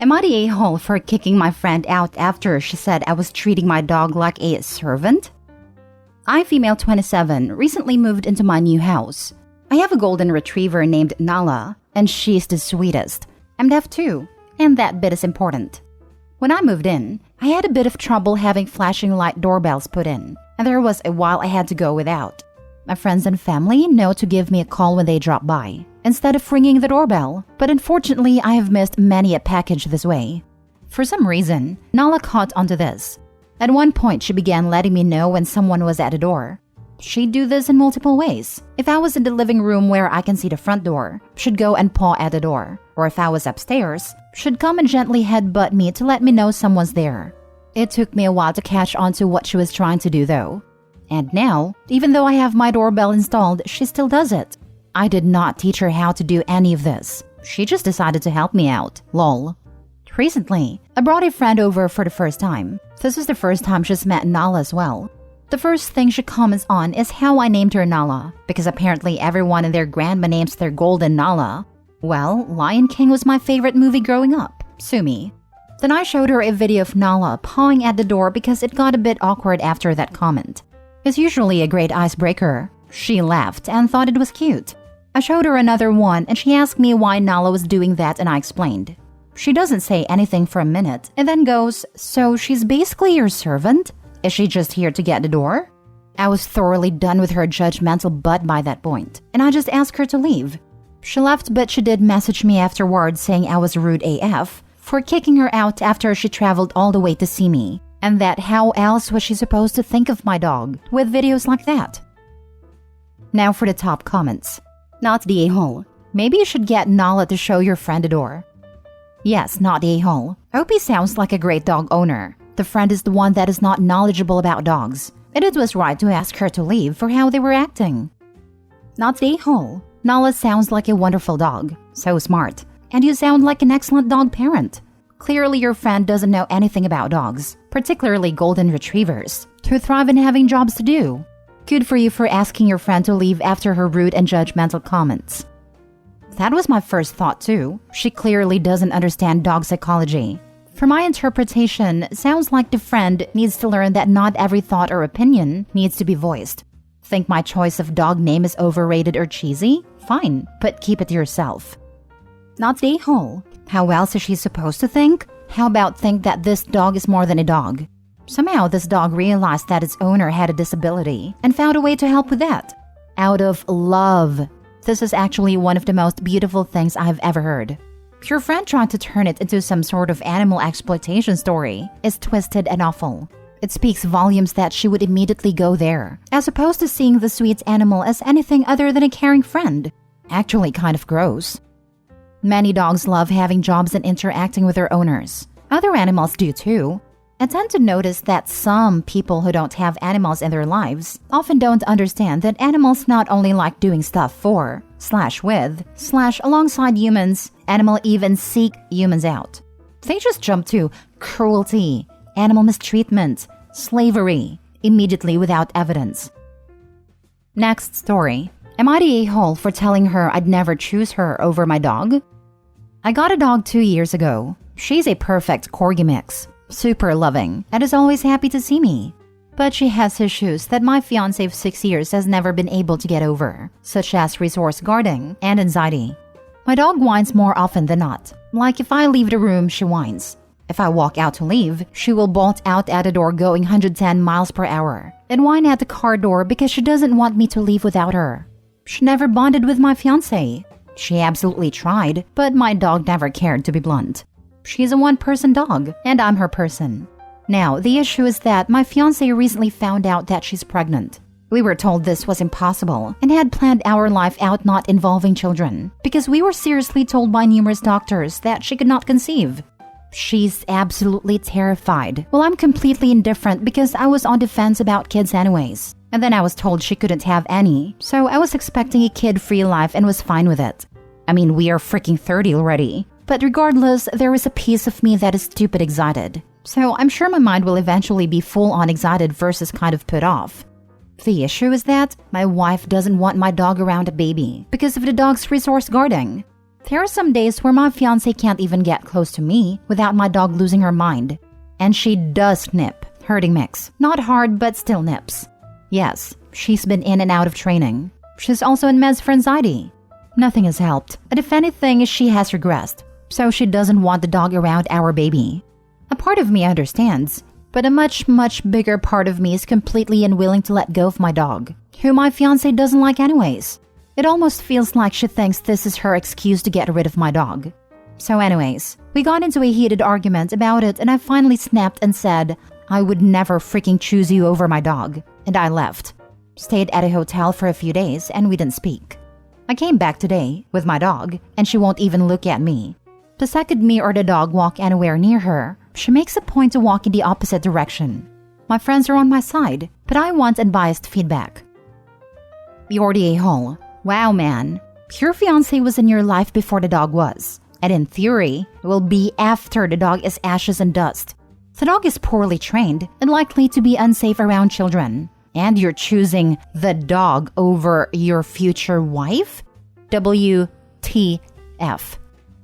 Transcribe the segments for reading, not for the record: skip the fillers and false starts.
Am I the a-hole for kicking my friend out after she said I was treating my dog like a servant? I, female 27, recently moved into my new house. I have a golden retriever named Nala, and she's the sweetest. I'm deaf too, and that bit is important. When I moved in, I had a bit of trouble having flashing light doorbells put in, and there was a while I had to go without. My friends and family know to give me a call when they drop by, instead of ringing the doorbell, but unfortunately I have missed many a package this way. For some reason, Nala caught onto this. At one point, she began letting me know when someone was at the door. She'd do this in multiple ways. If I was in the living room where I can see the front door, she'd go and paw at the door. Or if I was upstairs, she'd come and gently headbutt me to let me know someone's there. It took me a while to catch on to what she was trying to do though. And now, even though I have my doorbell installed, she still does it. I did not teach her how to do any of this. She just decided to help me out. Lol. Recently, I brought a friend over for the first time. This is the first time she's met Nala as well. The first thing she comments on is how I named her Nala, because apparently everyone and their grandma names their golden Nala. Well, Lion King was my favorite movie growing up. Sue me. Then I showed her a video of Nala pawing at the door because it got a bit awkward after that comment. It's usually a great icebreaker. She laughed and thought it was cute. I showed her another one and she asked me why Nala was doing that and I explained. She doesn't say anything for a minute and then goes, "So she's basically your servant? Is she just here to get the door?" I was thoroughly done with her judgmental butt by that point, and I just asked her to leave. She left, but she did message me afterwards saying I was rude AF for kicking her out after she traveled all the way to see me, and that how else was she supposed to think of my dog with videos like that? Now for the top comments. Not the a-hole. Maybe you should get Nala to show your friend the door. Yes, not the a-hole. OP sounds like a great dog owner. The friend is the one that is not knowledgeable about dogs, and it was right to ask her to leave for how they were acting. Not the a-hole. Nala sounds like a wonderful dog. So smart. And you sound like an excellent dog parent. Clearly your friend doesn't know anything about dogs, particularly golden retrievers, who thrive in having jobs to do. Good for you for asking your friend to leave after her rude and judgmental comments. That was my first thought too. She clearly doesn't understand dog psychology. For my interpretation, sounds like the friend needs to learn that not every thought or opinion needs to be voiced. Think my choice of dog name is overrated or cheesy? Fine, but keep it to yourself. Not the a-hole. How else is she supposed to think? How about think that this dog is more than a dog? Somehow this dog realized that its owner had a disability and found a way to help with that. Out of love. This is actually one of the most beautiful things I have ever heard. Your friend trying to turn it into some sort of animal exploitation story is twisted and awful. It speaks volumes that she would immediately go there, as opposed to seeing the sweet animal as anything other than a caring friend. Actually kind of gross. Many dogs love having jobs and interacting with their owners. Other animals do too. I tend to notice that some people who don't have animals in their lives often don't understand that animals not only like doing stuff for, /with, /alongside humans, animals even seek humans out. They just jump to cruelty, animal mistreatment, slavery, immediately without evidence. Next story. Am I the a-hole for telling her I'd never choose her over my dog? I got a dog 2 years ago. She's a perfect corgi mix. Super loving, and is always happy to see me. But she has issues that my fiancé of 6 years has never been able to get over, such as resource guarding and anxiety. My dog whines more often than not. Like if I leave the room, she whines. If I walk out to leave, she will bolt out at the door going 110 miles per hour and whine at the car door because she doesn't want me to leave without her. She never bonded with my fiancé. She absolutely tried, but my dog never cared, to be blunt. She's a one-person dog, and I'm her person. Now, the issue is that my fiancé recently found out that she's pregnant. We were told this was impossible and had planned our life out not involving children because we were seriously told by numerous doctors that she could not conceive. She's absolutely terrified. Well, I'm completely indifferent because I was on defense about kids anyways. And then I was told she couldn't have any, so I was expecting a kid-free life and was fine with it. I mean, we are freaking 30 already. But regardless, there is a piece of me that is stupid excited. So I'm sure my mind will eventually be full-on excited versus kind of put off. The issue is that my wife doesn't want my dog around a baby because of the dog's resource guarding. There are some days where my fiancé can't even get close to me without my dog losing her mind. And she does nip, herding mix. Not hard, but still nips. Yes, she's been in and out of training. She's also in meds for anxiety. Nothing has helped, and if anything, she has regressed. So she doesn't want the dog around our baby. A part of me understands, but a much, much bigger part of me is completely unwilling to let go of my dog, who my fiancé doesn't like anyways. It almost feels like she thinks this is her excuse to get rid of my dog. So anyways, we got into a heated argument about it and I finally snapped and said, I would never freaking choose you over my dog. And I left. Stayed at a hotel for a few days and we didn't speak. I came back today with my dog and she won't even look at me. The second me or the dog walk anywhere near her, she makes a point to walk in the opposite direction. My friends are on my side, but I want unbiased feedback. Yordi a-hole. Wow, man. Your fiancé was in your life before the dog was. And in theory, it will be after the dog is ashes and dust. The dog is poorly trained and likely to be unsafe around children. And you're choosing the dog over your future wife? WTF.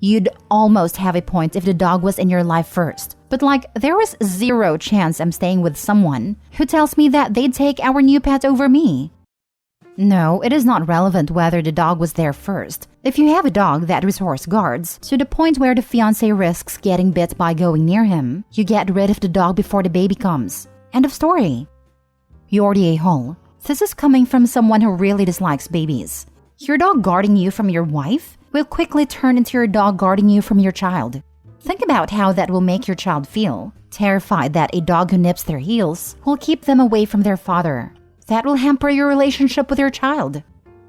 You'd almost have a point if the dog was in your life first. But there was zero chance I'm staying with someone who tells me that they'd take our new pet over me. No, it is not relevant whether the dog was there first. If you have a dog that resource guards to the point where the fiancé risks getting bit by going near him, you get rid of the dog before the baby comes. End of story. Yordi a-hole. This is coming from someone who really dislikes babies. Your dog guarding you from your wife will quickly turn into your dog guarding you from your child. Think about how that will make your child feel. Terrified that a dog who nips their heels will keep them away from their father. That will hamper your relationship with your child.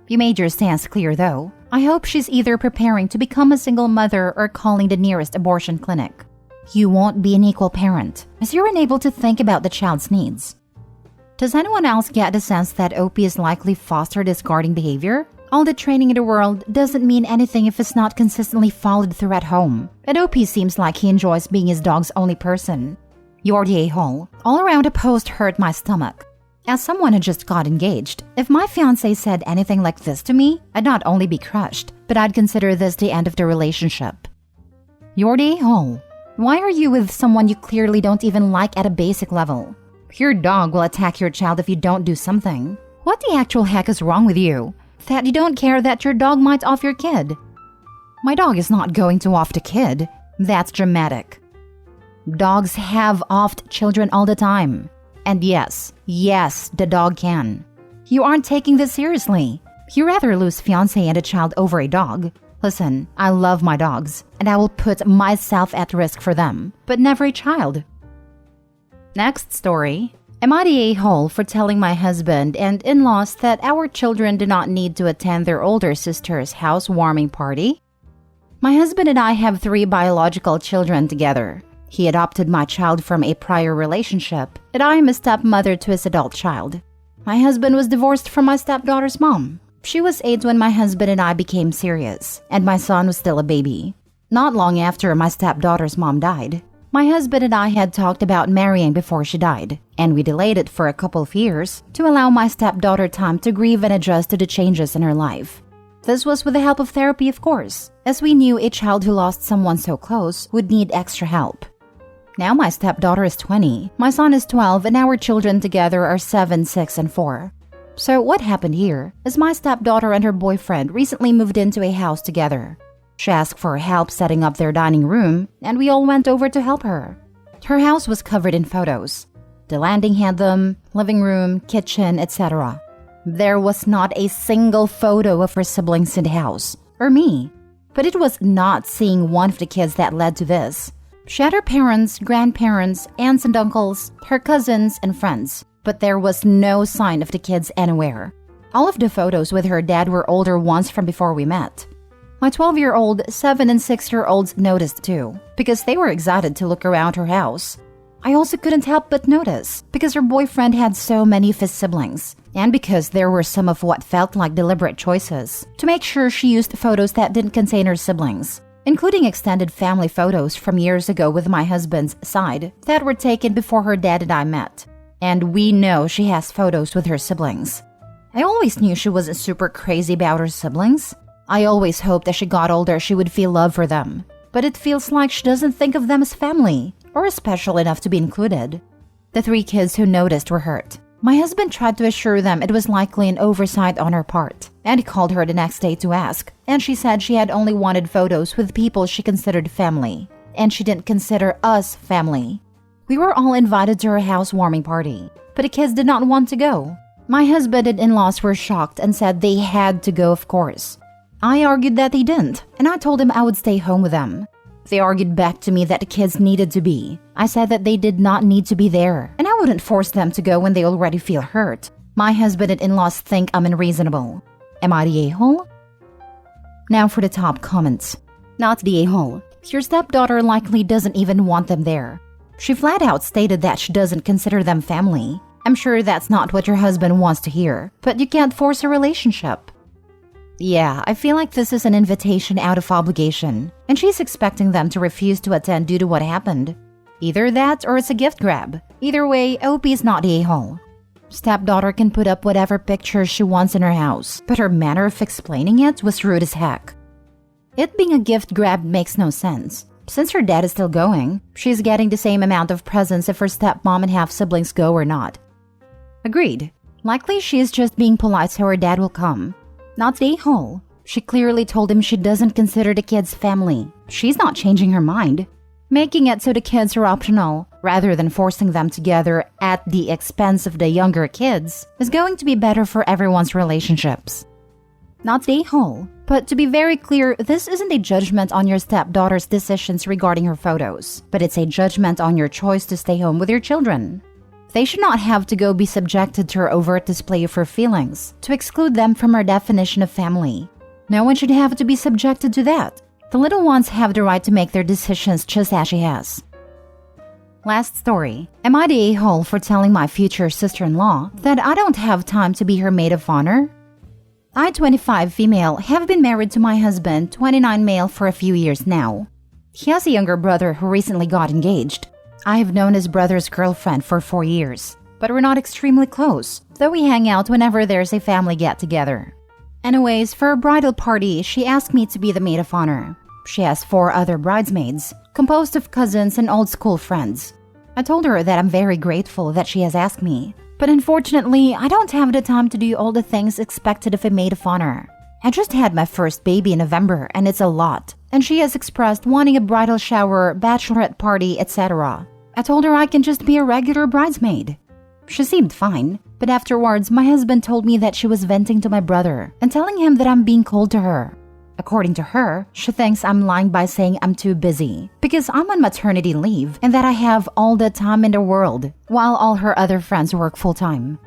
You made your stance clear though. I hope she's either preparing to become a single mother or calling the nearest abortion clinic. You won't be an equal parent, as you're unable to think about the child's needs. Does anyone else get the sense that OP is likely foster this guarding behavior? All the training in the world doesn't mean anything if it's not consistently followed through at home. And OP seems like he enjoys being his dog's only person. Yordi a-hole. All around a post hurt my stomach. As someone who just got engaged, if my fiancé said anything like this to me, I'd not only be crushed, but I'd consider this the end of the relationship. Yordi a-hole. Why are you with someone you clearly don't even like at a basic level? Your dog will attack your child if you don't do something. What the actual heck is wrong with you? That you don't care that your dog might off your kid? My dog is not going to off the kid. That's dramatic. Dogs have offed children all the time. And yes, the dog can. You aren't taking this seriously. You rather lose fiancé and a child over a dog. Listen, I love my dogs, and I will put myself at risk for them, but never a child. Next story. Am I the a-hole for telling my husband and in-laws that our children do not need to attend their older sister's housewarming party? My husband and I have 3 biological children together. He adopted my child from a prior relationship, and I am a stepmother to his adult child. My husband was divorced from my stepdaughter's mom. She was 8 when my husband and I became serious, and my son was still a baby. Not long after my stepdaughter's mom died, my husband and I had talked about marrying before she died, and we delayed it for a couple of years to allow my stepdaughter time to grieve and adjust to the changes in her life. This was with the help of therapy, of course, as we knew a child who lost someone so close would need extra help. Now my stepdaughter is 20, my son is 12, and our children together are 7, 6, and 4. So what happened here is my stepdaughter and her boyfriend recently moved into a house together. She asked for help setting up their dining room, and we all went over to help her. Her house was covered in photos. The landing had them, living room, kitchen, etc. There was not a single photo of her siblings in the house, or me. But it was not seeing one of the kids that led to this. She had her parents, grandparents, aunts and uncles, her cousins, and friends, but there was no sign of the kids anywhere. All of the photos with her dad were older ones from before we met. My 12-year-old, 7 and 6-year-olds noticed too, because they were excited to look around her house. I also couldn't help but notice, because her boyfriend had so many of his siblings, and because there were some of what felt like deliberate choices to make sure she used photos that didn't contain her siblings, including extended family photos from years ago with my husband's side that were taken before her dad and I met. And we know she has photos with her siblings. I always knew she wasn't super crazy about her siblings. I always hoped as she got older she would feel love for them. But it feels like she doesn't think of them as family or as special enough to be included. The 3 kids who noticed were hurt. My husband tried to assure them it was likely an oversight on her part, and he called her the next day to ask, and she said she had only wanted photos with people she considered family, and she didn't consider us family. We were all invited to her housewarming party, but the kids did not want to go. My husband and in-laws were shocked and said they had to go, of course. I argued that they didn't, and I told them I would stay home with them. They argued back to me that the kids needed to be. I said that they did not need to be there, and I wouldn't force them to go when they already feel hurt. My husband and in-laws think I'm unreasonable. Am I the a-hole? Now for the top comments. Not the a-hole. Your stepdaughter likely doesn't even want them there. She flat out stated that she doesn't consider them family. I'm sure that's not what your husband wants to hear, but you can't force a relationship. Yeah, I feel like this is an invitation out of obligation, and she's expecting them to refuse to attend due to what happened. Either that or it's a gift grab. Either way, OP is not the a-hole. Stepdaughter can put up whatever pictures she wants in her house, but her manner of explaining it was rude as heck. It being a gift grab makes no sense. Since her dad is still going, she's getting the same amount of presents if her stepmom and half-siblings go or not. Agreed. Likely she is just being polite so her dad will come. Not the a-hole. She clearly told him she doesn't consider the kids family. She's not changing her mind. Making it so the kids are optional, rather than forcing them together at the expense of the younger kids, is going to be better for everyone's relationships. Not the a-hole. But to be very clear, this isn't a judgment on your stepdaughter's decisions regarding her photos, but it's a judgment on your choice to stay home with your children. They should not have to go be subjected to her overt display of her feelings to exclude them from her definition of family. No one should have to be subjected to that. The little ones have the right to make their decisions just as she has. Last story. Am I the a-hole for telling my future sister-in-law that I don't have time to be her maid of honor? I, 25 female, have been married to my husband, 29 male, for a few years now. He has a younger brother who recently got engaged. I have known his brother's girlfriend for 4 years, but we're not extremely close, though we hang out whenever there's a family get-together. Anyways, for a bridal party, she asked me to be the maid of honor. She has 4 other bridesmaids, composed of cousins and old school friends. I told her that I'm very grateful that she has asked me, but unfortunately, I don't have the time to do all the things expected of a maid of honor. I just had my first baby in November, and it's a lot, and she has expressed wanting a bridal shower, bachelorette party, etc. I told her I can just be a regular bridesmaid. She seemed fine, but afterwards, my husband told me that she was venting to my brother and telling him that I'm being cold to her. According to her, she thinks I'm lying by saying I'm too busy because I'm on maternity leave and that I have all the time in the world while all her other friends work full-time.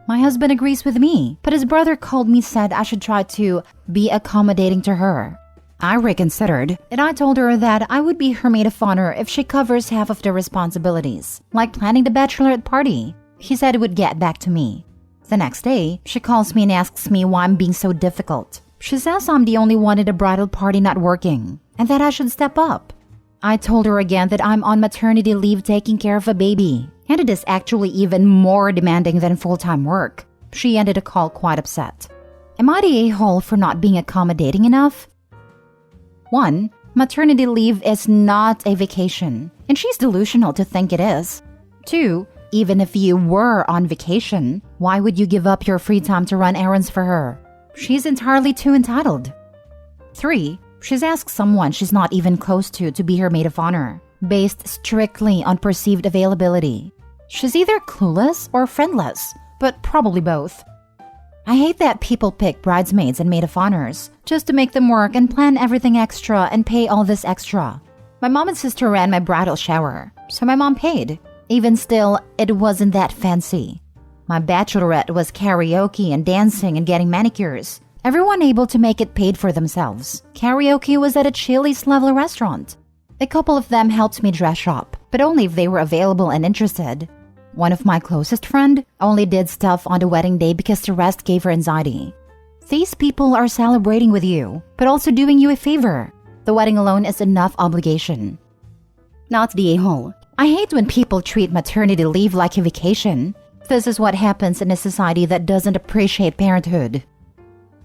My husband agrees with me, but his brother called me said I should try to be accommodating to her. I reconsidered, and I told her that I would be her maid of honor if she covers half of the responsibilities, like planning the bachelorette party. He said he would get back to me. The next day, she calls me and asks me why I'm being so difficult. She says I'm the only one at a bridal party not working, and that I should step up. I told her again that I'm on maternity leave taking care of a baby, and it is actually even more demanding than full-time work. She ended the call quite upset. Am I the a-hole for not being accommodating enough? 1. Maternity leave is not a vacation, and she's delusional to think it is. 2. Even if you were on vacation, why would you give up your free time to run errands for her? She's entirely too entitled. 3. She's asked someone she's not even close to be her maid of honor, based strictly on perceived availability. She's either clueless or friendless, but probably both. I hate that people pick bridesmaids and maid of honors just to make them work and plan everything extra and pay all this extra. My mom and sister ran my bridal shower, so my mom paid. Even still, it wasn't that fancy. My bachelorette was karaoke and dancing and getting manicures. Everyone able to make it paid for themselves. Karaoke was at a Chili's level restaurant. A couple of them helped me dress shop, but only if they were available and interested. One of my closest friend only did stuff on the wedding day because the rest gave her anxiety. These people are celebrating with you, but also doing you a favor. The wedding alone is enough obligation. Not the a-hole. I hate when people treat maternity leave like a vacation. This is what happens in a society that doesn't appreciate parenthood.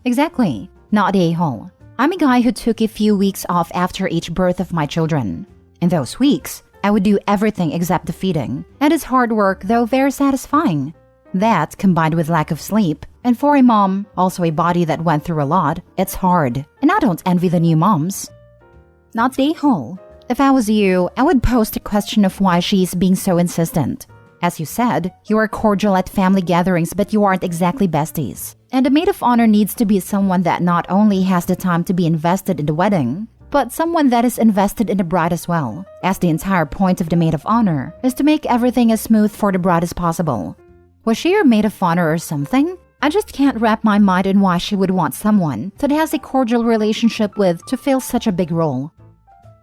Exactly. Not the a-hole. I'm a guy who took a few weeks off after each birth of my children. In those weeks, I would do everything except the feeding. That is hard work, though very satisfying. That, combined with lack of sleep, and for a mom, also a body that went through a lot, it's hard. And I don't envy the new moms. Not the a-hole. If I was you, I would post a question of why she's being so insistent. As you said, you are cordial at family gatherings, but you aren't exactly besties. And a maid of honor needs to be someone that not only has the time to be invested in the wedding, but someone that is invested in the bride as well, as the entire point of the maid of honor is to make everything as smooth for the bride as possible. Was she your maid of honor or something? I just can't wrap my mind in why she would want someone that has a cordial relationship with to fill such a big role.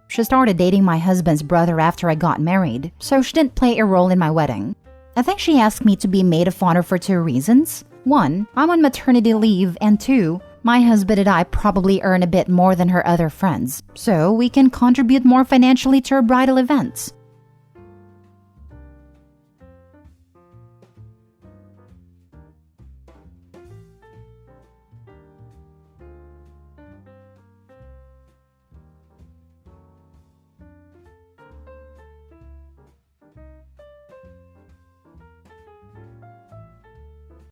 She started dating my husband's brother after I got married, so she didn't play a role in my wedding. I think she asked me to be maid of honor for 2 reasons. 1, I'm on maternity leave, and 2, my husband and I probably earn a bit more than her other friends, so we can contribute more financially to her bridal events.